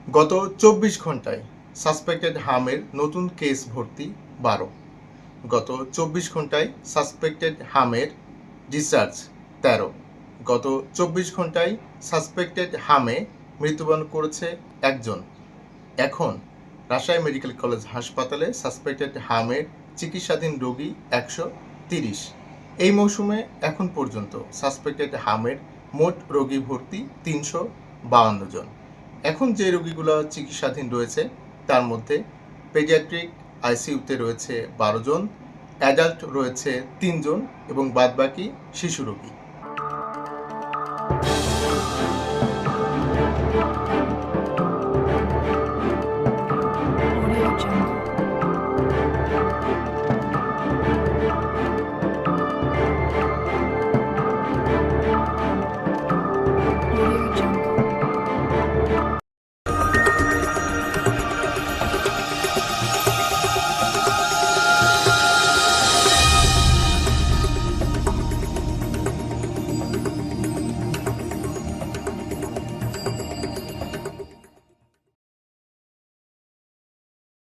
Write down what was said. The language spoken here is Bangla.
গত ২৪ ঘন্টায় সাসপেক্টেড হামের নতুন কেস ভর্তি ১২। গত ২৪ ঘন্টায় সাসপেক্টেড হামের ডিসচার্জ ১৩। গত ২৪ ঘন্টায় সাসপেক্টেড হামে মৃত্যুবরণ করেছে একজন। এখন রাজশাহী মেডিকেল কলেজ হাসপাতালে সাসপেক্টেড হামের চিকিৎসাধীন রোগী ১৩০। এই মৌসুমে এখন পর্যন্ত সাসপেক্টেড হামের মোট রোগী ভর্তি ৩৫২ জন। এখন যে রোগীগুলো চিকিৎসাধীন রয়েছে তার মধ্যে পেডিয়াট্রিক আইসিইউতে রয়েছে ১২ জন, অ্যাডাল্ট রয়েছে ৩ জন এবং বাদবাকি শিশু রোগী।